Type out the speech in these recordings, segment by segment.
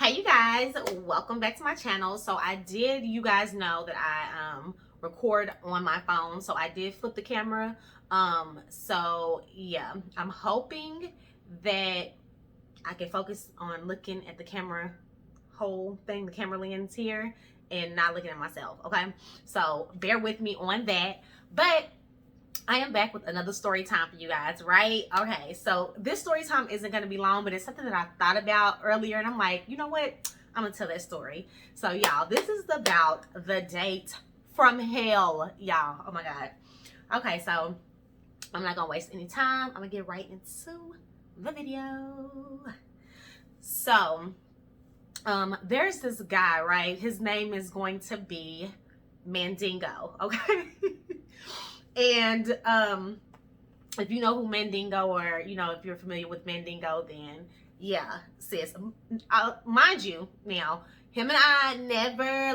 Hey you guys, welcome back to my channel. So you guys know that I record on my phone, so I did flip the camera. So yeah, I'm hoping that I can focus on looking at the camera whole thing, the camera lens here, and not looking at myself. Okay, so bear with me on that. But I am back with another story time for you guys, right? Okay, so this story time isn't going to be long, but it's something that I thought about earlier, and I'm like, you know what? I'm going to tell that story. So, y'all, this is about the date from hell, y'all. Oh, my God. Okay, so I'm not going to waste any time. I'm going to get right into the video. So, there's this guy, right? His name is going to be Mandingo, okay? And if you know who Mandingo, or if you're familiar with Mandingo, then yeah, sis. Mind you, now him and I never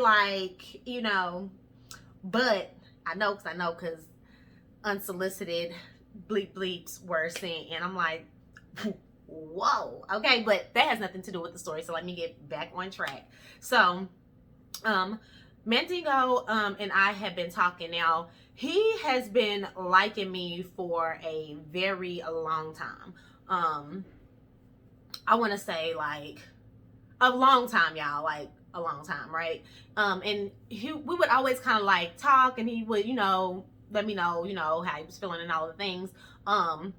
but I know because unsolicited bleeps were sent, and I'm like, whoa, okay, but that has nothing to do with the story. So let me get back on track. So, Mandingo and I have been talking now. He has been liking me for a very long time. I want to say like a long time, y'all, like a long time, right? And we would always kind of like talk, and he would, let me know, how he was feeling and all the things. And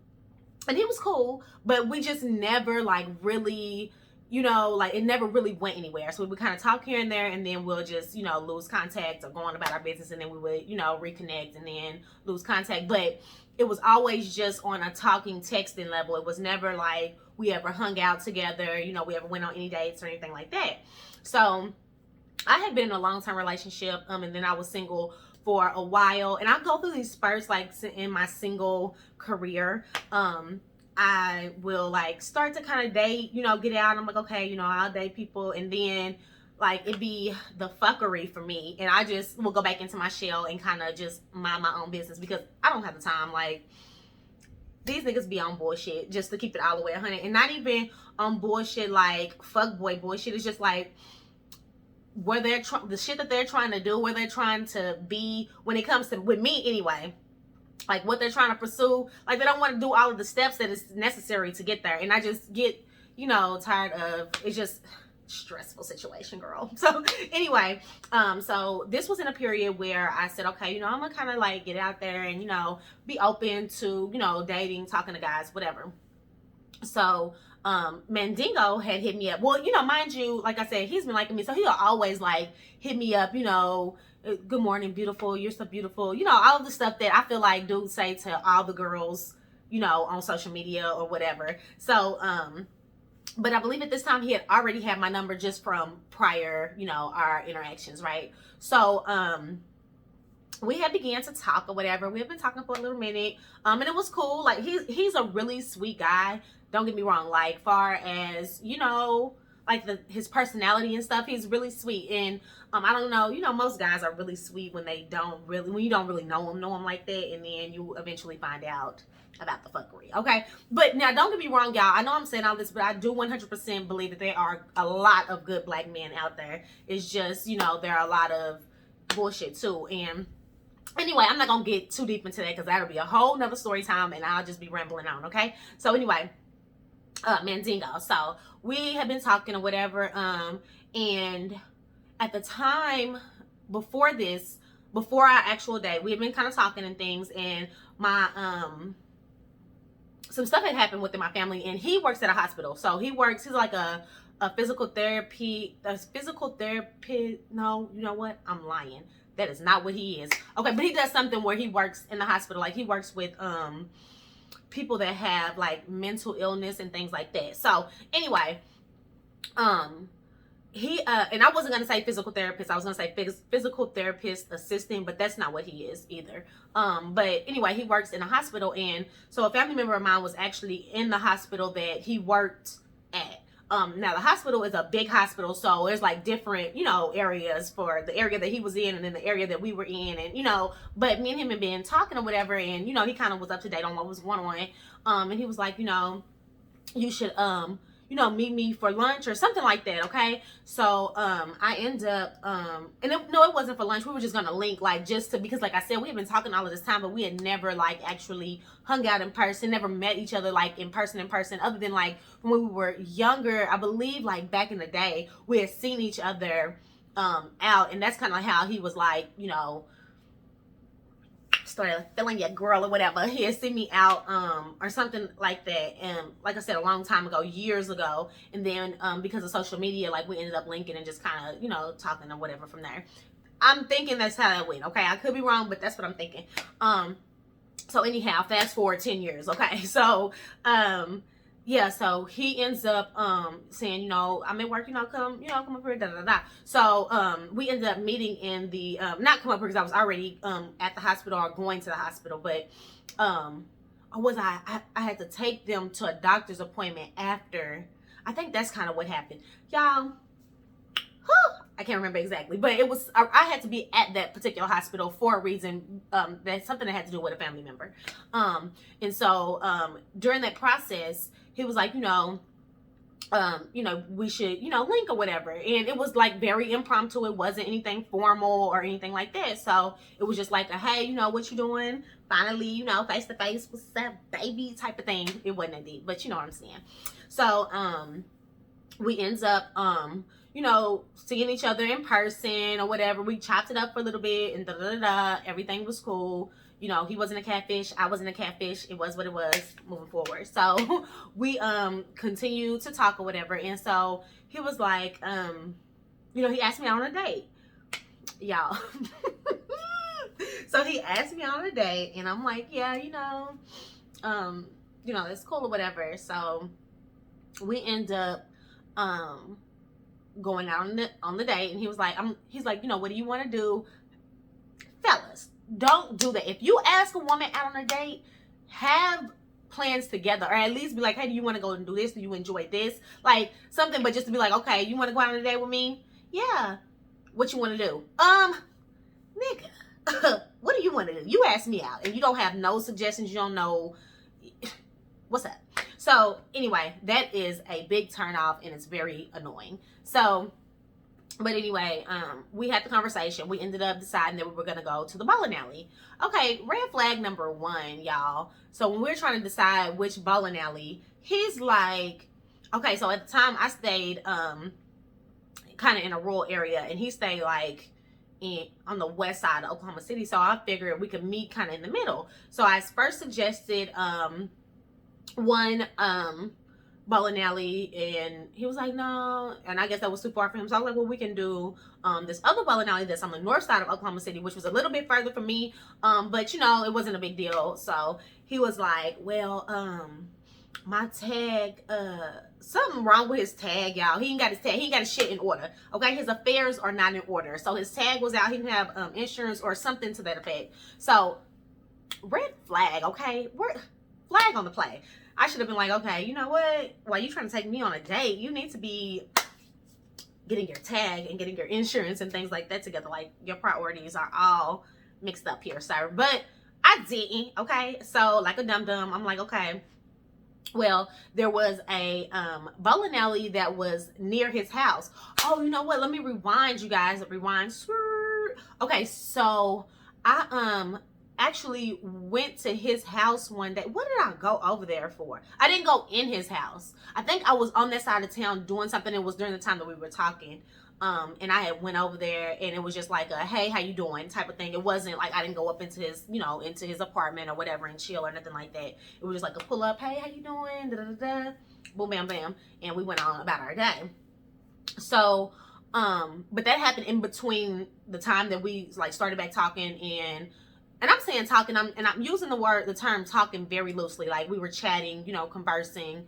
he was cool, but we just never like really, it never really went anywhere. So we would kind of talk here and there, and then we'll just, lose contact or go on about our business, and then we would, reconnect and then lose contact. But it was always just on a talking, texting level. It was never like we ever hung out together, we ever went on any dates or anything like that. So I had been in a long-term relationship, and then I was single for a while, and I go through these spurts like in my single career. I will like start to kind of date, get out. I'm like, okay, I'll date people, and then like it be the fuckery for me, and I just will go back into my shell and kind of just mind my own business because I don't have the time. Like, these niggas be on bullshit just to keep it all the way 100, and not even on bullshit like fuckboy bullshit. It's just like where they're the shit that they're trying to do, where they're trying to be when it comes to, with me anyway, like what they're trying to pursue. Like, they don't want to do all of the steps that is necessary to get there, and I just get tired of it's just stressful situation, girl. So anyway, so this was in a period where I said, okay, I'm gonna kind of like get out there and be open to dating, talking to guys, whatever. So Mandingo had hit me up. Well, mind you, like I said, he's been liking me, so he'll always like hit me up, good morning, beautiful, you're so beautiful, all the stuff that I feel like dudes say to all the girls, on social media or whatever. So but I believe at this time he had already had my number just from prior, our interactions, right? So we had began to talk or whatever. We had been talking for a little minute, and it was cool. Like, he's a really sweet guy. Don't get me wrong. Like, far as like his personality and stuff, he's really sweet. And I don't know. Most guys are really sweet when you don't really know them like that, and then you eventually find out about the fuckery. Okay, but now don't get me wrong, y'all. I know I'm saying all this, but I do 100% believe that there are a lot of good black men out there. It's just there are a lot of bullshit too. And anyway, I'm not gonna get too deep into that because that'll be a whole nother story time, and I'll just be rambling on. Okay, so anyway, Mandingo. So we have been talking or whatever, and at the time before our actual date, we had been kind of talking and things, and my some stuff had happened within my family, and he works at a hospital. So he's like a physical therapist. No, you know what? I'm lying. That is not what he is. Okay, but he does something where he works in the hospital. Like, he works with people that have like mental illness and things like that. So anyway, he and I wasn't gonna say physical therapist. I was gonna say physical therapist assistant, but that's not what he is either. But anyway, he works in a hospital, and so a family member of mine was actually in the hospital that he worked at. Now the hospital is a big hospital, so there's like different, areas for the area that he was in, and then the area that we were in, and but me and him had been talking or whatever, and he kind of was up to date on what was going on. And he was like, you should meet me for lunch or something like that. Okay. So, I end up, no, it wasn't for lunch. We were just going to link, like, because like I said, we had been talking all of this time, but we had never like actually hung out in person, never met each other like in person, other than like when we were younger. I believe like back in the day, we had seen each other, out, and that's kind of how he was like, started feeling your girl or whatever. He had seen me out, or something like that. And like I said, a long time ago, years ago. And then, because of social media, like we ended up linking and just kind of, talking or whatever from there. I'm thinking that's how that went. Okay. I could be wrong, but that's what I'm thinking. So anyhow, fast forward 10 years. Okay. So, yeah, so he ends up saying, I'm at work, come up here, da da da. So we ended up meeting in the not come up here because I was already at the hospital or going to the hospital, but I had to take them to a doctor's appointment after. I think that's kind of what happened. Y'all, I can't remember exactly, but it was, I had to be at that particular hospital for a reason. That's something that had to do with a family member. And so during that process, he was like, we should, link or whatever. And it was like very impromptu. It wasn't anything formal or anything like that. So it was just like a, hey, what you doing? Finally, face to face, what's up, baby, type of thing. It wasn't indeed, but you know what I'm saying. So we ends up seeing each other in person or whatever. We chopped it up for a little bit and everything was cool. He wasn't a catfish. I wasn't a catfish. It was what it was moving forward. So we continued to talk or whatever. And so he was like, he asked me out on a date. Y'all. So he asked me on a date and I'm like, yeah, it's cool or whatever. So we end up going out on the date, and he was like, what do you want to do? Fellas, don't do that. If you ask a woman out on a date, have plans together, or at least be like, hey, do you want to go and do this? Do you enjoy this? Like something, but just to be like, okay, you want to go out on a date with me? Yeah. What you want to do? Nigga, what do you want to do? You asked me out and you don't have no suggestions. You don't know what's up. So anyway, that is a big turn off and it's very annoying. So, but anyway, we had the conversation. We ended up deciding that we were going to go to the bowling alley. Okay, red flag number 1, y'all. So when we're trying to decide which bowling alley, he's like, okay, so at the time I stayed kind of in a rural area, and he stayed like on the west side of Oklahoma City. So I figured we could meet kind of in the middle. So I first suggested one bowling alley, and he was like, no, and I guess that was too far for him. So I was like, well, we can do this other bowling alley that's on the north side of Oklahoma City, which was a little bit further for me, but it wasn't a big deal. So he was like, well, my tag, something wrong with his tag, y'all. He ain't got his tag. He ain't got his shit in order. Okay, his affairs are not in order. So his tag was out. He didn't have insurance or something to that effect. So red flag. Okay, flag on the play. I should have been like, okay, you know what? While you trying to take me on a date, you need to be getting your tag and getting your insurance and things like that together. Like, your priorities are all mixed up here, sir. But I didn't, okay? So, like a dum-dum, I'm like, okay. Well, there was a bowling alley that was near his house. Oh, you know what? Let me rewind, you guys. Rewind. Okay, so I actually went to his house one day. What did I go over there for? I didn't go in his house. I think I was on that side of town doing something. It was during the time that we were talking. And I had went over there, and it was just like a, hey, how you doing type of thing. It wasn't like I didn't go up into his, into his apartment or whatever and chill or nothing like that. It was just like a pull up, hey, how you doing? Da, da, da, da. Boom, bam, bam. And we went on about our day. So, but that happened in between the time that we like started back talking, and I'm saying talking, I'm using the term talking very loosely. Like, we were chatting, conversing.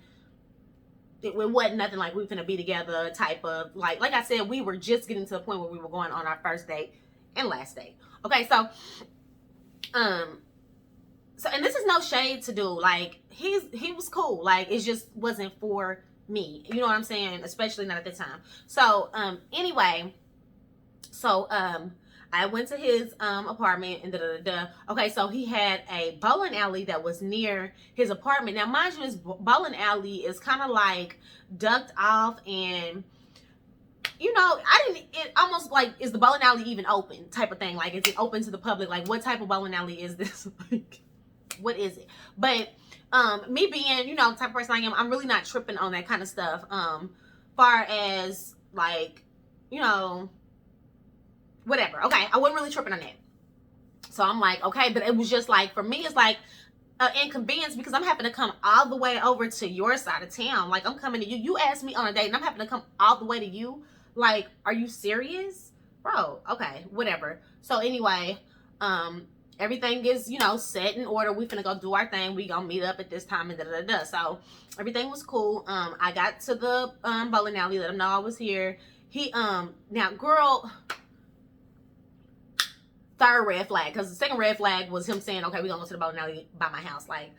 It wasn't nothing like we were gonna be together type of, like I said, we were just getting to the point where we were going on our first date and last date. Okay, so and this is no shade to do. Like, he was cool. Like, it just wasn't for me. You know what I'm saying? Especially not at the time. So anyway, so I went to his apartment and Okay, so he had a bowling alley that was near his apartment. Now, mind you, his bowling alley is kind of like ducked off, and you know, it almost like, is the bowling alley even open type of thing? Like, is it open to the public? Like, what type of bowling alley is this? Like, what is it? But me being, you know, the type of person I am, I'm really not tripping on that kind of stuff. Far as like, you know, whatever. Okay, I wasn't really tripping on that. So I'm like, okay, but it was just like, for me, it's like an inconvenience because I'm having to come all the way over to your side of town. Like, I'm coming to you. You asked me on a date and I'm having to come all the way to you. Like, are you serious? Bro, okay, whatever. So anyway, everything is, you know, set in order. We finna go do our thing. We gonna meet up at this time and da-da-da-da. So everything was cool. I got to the bowling alley, let him know I was here. He, now, girl, third red flag, because the second red flag was him saying, okay, we're gonna go to the bowling alley by my house. Like,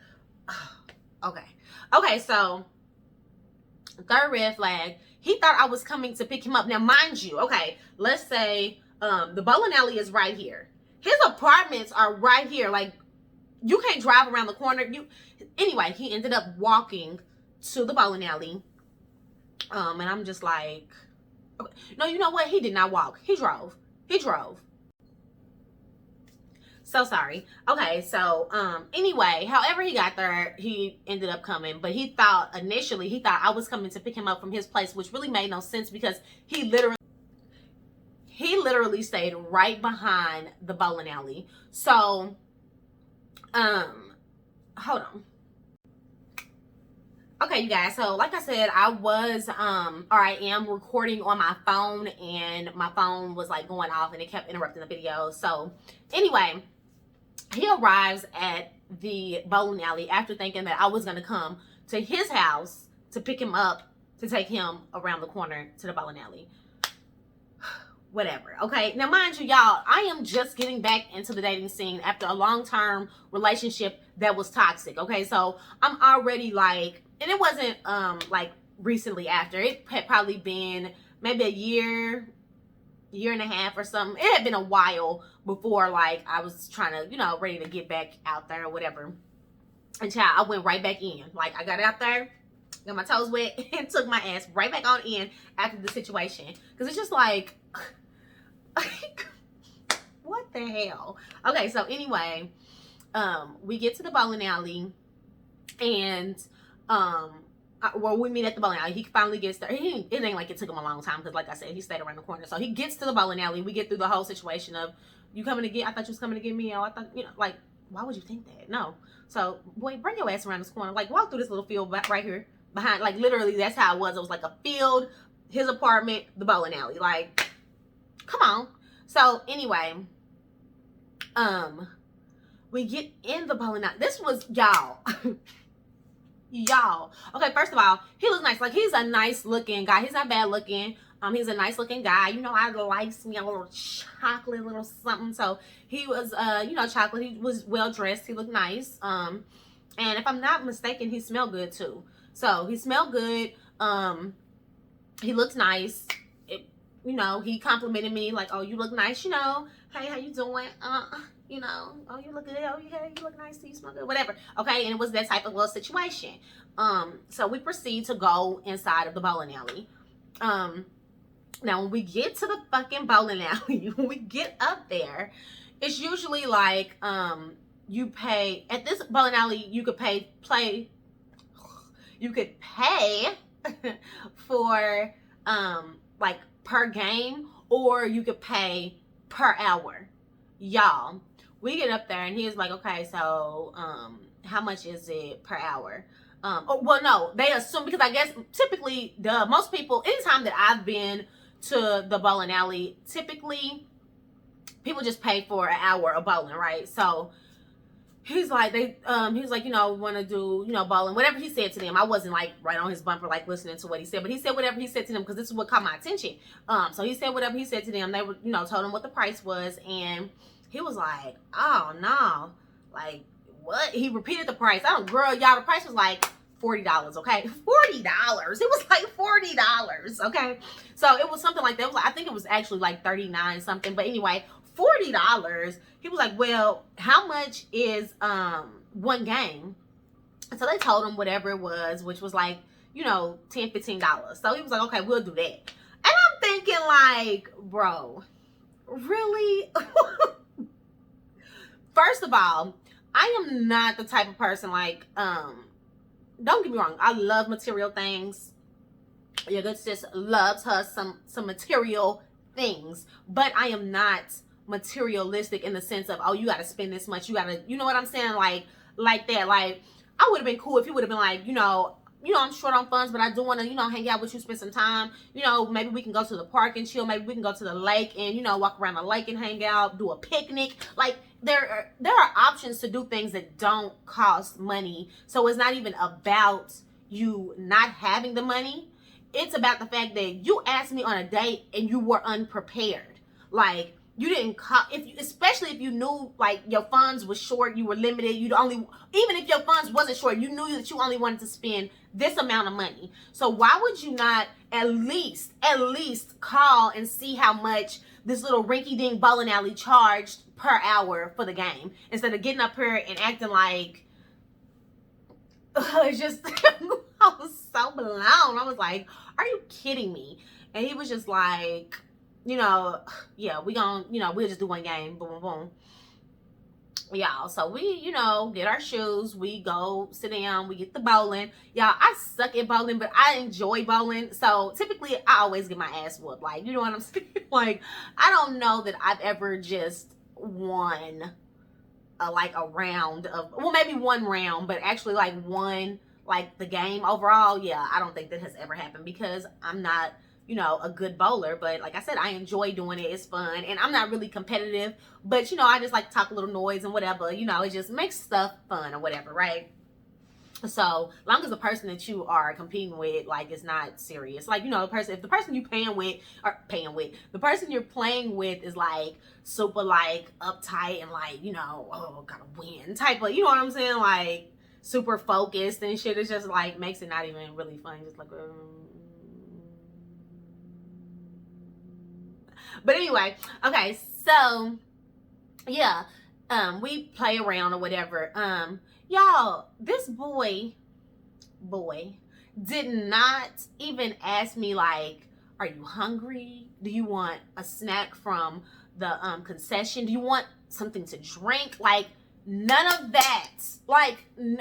okay, so third red flag, he thought I was coming to pick him up. Now, mind you, okay, let's say the bowling alley is right here. His apartments are right here. Like, you can't drive around the corner. Anyway, he ended up walking to the bowling alley. And I'm just like, okay. No, you know what? He did not walk. He drove. So sorry. Okay, so anyway, however he got there, he ended up coming, but initially he thought I was coming to pick him up from his place, which really made no sense because he literally stayed right behind the bowling alley. So hold on. Okay, you guys, so like I said, I am recording on my phone, and my phone was like going off and it kept interrupting the video. So anyway, he arrives at the bowling alley after thinking that I was going to come to his house to pick him up to take him around the corner to the bowling alley. Whatever. Okay, now mind you, y'all, I am just getting back into the dating scene after a long-term relationship that was toxic. Okay, so I'm already like, and it wasn't like recently after. It had probably been maybe a year and a half or something. It had been a while before, like, I was trying to, you know, ready to get back out there or whatever. And child, I went right back in. Like, I got out there, got my toes wet, and took my ass right back on in after the situation. Because it's just like, what the hell? Okay, so anyway, we get to the bowling alley, and we meet at the bowling alley. He finally gets there. It ain't like it took him a long time because, like I said, he stayed around the corner. So he gets to the bowling alley. We get through the whole situation of, you coming to get, I thought you was coming to get me. Oh, I thought, you know, like, why would you think that? No. So, boy, bring your ass around this corner. Like, walk through this little field right here behind. Like, literally, that's how it was. It was like a field, his apartment, the bowling alley. Like, come on. So, anyway, we get in the bowling alley. This was, y'all. Y'all, okay, first of all, he looks nice. Like, he's a nice looking guy. He's not bad looking. He's a nice looking guy. You know, I likes me a little chocolate, little something. So he was you know, chocolate. He was well dressed. He looked nice. And if I'm not mistaken, he smelled good too. So he smelled good. He looked nice. You know, he complimented me like, oh, you look nice, you know. Hey, how you doing? You know, oh, you look good. Oh, yeah, you look nice. You smell good. Whatever. Okay, and it was that type of little situation. So we proceed to go inside of the bowling alley. Now, when we get to the fucking bowling alley, when we get up there, it's usually like, you pay, at this bowling alley, you could pay for, like, per game, or you could pay per hour. Y'all, we get up there and he's like, okay, so how much is it per hour? Well, no, they assume, because I guess typically most people, anytime that I've been to the bowling alley, typically people just pay for an hour of bowling, right? So he's like, he's like, you know, want to do, you know, bowling, whatever he said to them. I wasn't like right on his bumper, like listening to what he said, but he said whatever he said to them, because this is what caught my attention. So he said whatever he said to them. They were, you know, told him what the price was, and he was like, oh no, like, what? He repeated the price. Girl, y'all, the price was like $40, okay? $40. It was like $40, okay? So it was something like that. It was like, I think it was actually like 39 something, but anyway, $40. He was like, well, how much is one game? So they told him whatever it was, which was like, you know, $10, $15. So he was like, okay, we'll do that. And I'm thinking like, bro, really? First of all, I am not the type of person like, don't get me wrong, I love material things. Your good sis loves her some material things, but I am not materialistic in the sense of, oh, you got to spend this much, you got to, you know what I'm saying, like that. Like, I would have been cool if he would have been like, you know, I'm short on funds, but I do want to, you know, hang out with you, spend some time. You know, maybe we can go to the park and chill. Maybe we can go to the lake and, you know, walk around the lake and hang out, do a picnic. Like, there are options to do things that don't cost money. So it's not even about you not having the money. It's about the fact that you asked me on a date and you were unprepared. Like, you didn't call, especially if you knew like your funds was short, you were limited, even if your funds wasn't short, you knew that you only wanted to spend this amount of money. So why would you not at least call and see how much this little rinky-dink bowling alley charged per hour for the game, instead of getting up here and acting like, it's just, I was so blown. I was like, are you kidding me? And he was just like, you know, yeah, we'll just do one game, boom, boom, boom. Y'all, so we, you know, get our shoes, we go sit down, we get the bowling. Y'all, I suck at bowling, but I enjoy bowling. So typically I always get my ass whooped. Like, you know what I'm saying? Like, I don't know that I've ever just won like a round of, well, maybe one round, but actually like won like the game overall. Yeah, I don't think that has ever happened because I'm not, you know, a good bowler. But like I said, I enjoy doing it. It's fun. And I'm not really competitive, but, you know, I just like to talk a little noise and whatever. You know, it just makes stuff fun or whatever, right? So long as the person that you are competing with, like, is not serious. Like, you know, if the person you the person you're playing with is like super like uptight and like, you know, oh, gotta win type of, you know what I'm saying? Like super focused and shit. It's just like makes it not even really fun. Just like, But anyway, okay, so yeah, we play around or whatever. Y'all, this boy did not even ask me like, are you hungry? Do you want a snack from the concession? Do you want something to drink? Like, none of that. Like, I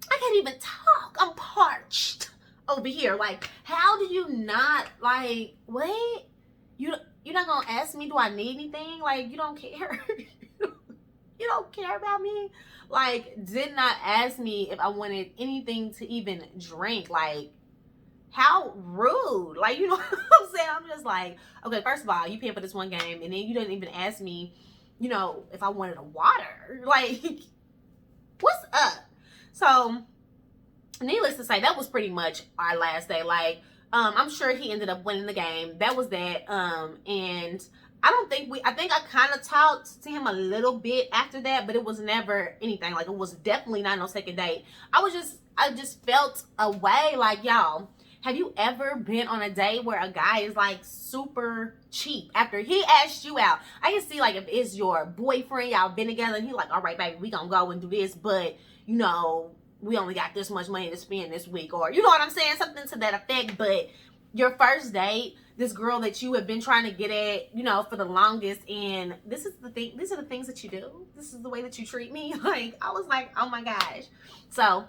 can't even talk. I'm parched over here. Like, how do you not, like, wait? You're not gonna ask me, do I need anything? Like, you don't care? You don't care about me? Like, did not ask me if I wanted anything to even drink. Like, how rude. Like, you know what I'm saying? I'm just like, okay, first of all, you paying for this one game, and then you didn't even ask me, you know, if I wanted a water. Like, what's up? So, needless to say, that was pretty much our last day. Like, I'm sure he ended up winning the game. That was that. And I think I kind of talked to him a little bit after that, but it was never anything. Like, it was definitely not no second date. I just felt a way. Like, y'all, have you ever been on a date where a guy is like super cheap after he asked you out? I can see, like, if it's your boyfriend, y'all been together, and he's like, all right, baby, we gonna go and do this, but, you know, we only got this much money to spend this week, or, you know what I'm saying? Something to that effect. But your first date, this girl that you have been trying to get at, you know, for the longest, and these are the things that you do. This is the way that you treat me. Like, I was like, oh my gosh. So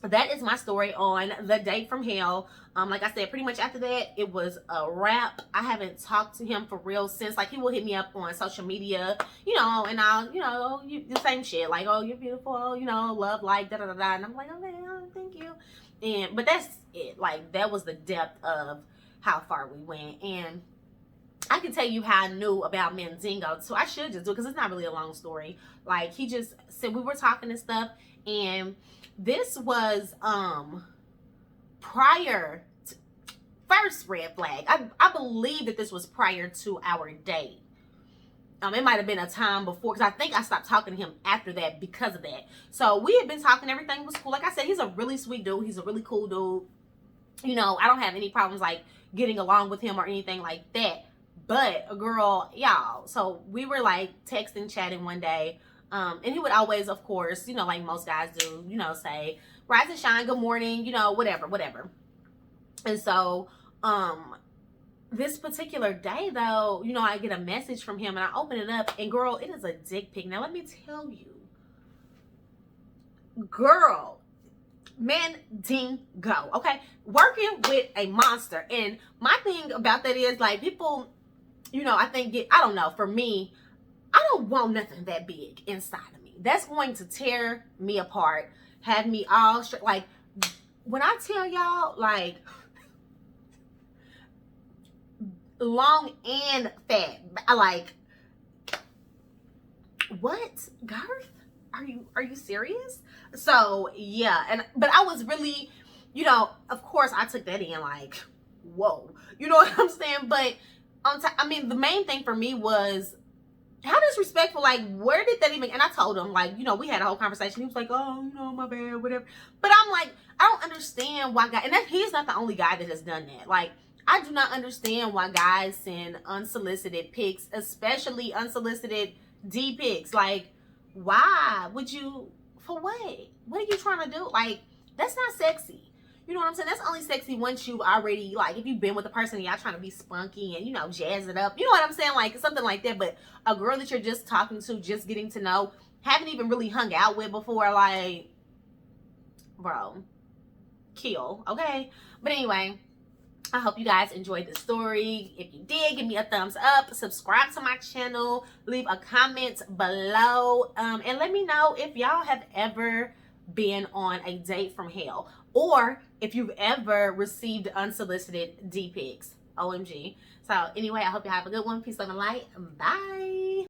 that is my story on the date from hell. Like I said, pretty much after that, it was a wrap. I haven't talked to him for real since. Like, he will hit me up on social media, you know, and I'll, you know, the same shit. Like, oh, you're beautiful, you know, love, like, da-da-da-da. And I'm like, okay, thank you. But that's it. Like, that was the depth of how far we went. And I can tell you how I knew about Menzingo, so I should just do it because it's not really a long story. Like, he just said, we were talking and stuff, and this was prior to, first red flag. I believe that this was prior to our date. It might have been a time before, because I think I stopped talking to him after that because of that. So we had been talking, everything was cool. Like I said, he's a really sweet dude. He's a really cool dude. You know, I don't have any problems like getting along with him or anything like that. But girl, y'all, so we were like texting, chatting one day. And he would always, of course, like most guys do, say, rise and shine, good morning, whatever. And so, this particular day though, I get a message from him and I open it up and girl, it is a dick pic. Now let me tell you, girl, man, ding, go. Okay. Working with a monster. And my thing about that is like people, I think I don't know, for me, I don't want nothing that big inside of me. That's going to tear me apart, have me all like when I tell y'all, like long and fat, like what, girth? Are you serious? So yeah, but I was really, of course I took that in like, whoa, you know what I'm saying? But the main thing for me was how disrespectful, like where did that even, and I told him like, we had a whole conversation. He was like, oh, my bad, whatever. But I'm like, I don't understand why guys, and he's not the only guy that has done that. Like, I do not understand why guys send unsolicited pics, especially unsolicited D pics. Like, why would you, for what? What are you trying to do? Like, that's not sexy. You know what I'm saying? That's only sexy once you already, like, if you've been with a person and y'all trying to be spunky and, jazz it up. You know what I'm saying? Like, something like that. But a girl that you're just talking to, just getting to know, haven't even really hung out with before, like, bro, kill, okay? But anyway, I hope you guys enjoyed the story. If you did, give me a thumbs up, subscribe to my channel, leave a comment below, and let me know if y'all have ever been on a date from hell, or if you've ever received unsolicited D pics. OMG. So anyway, I hope you have a good one. Peace, love, and light. Bye.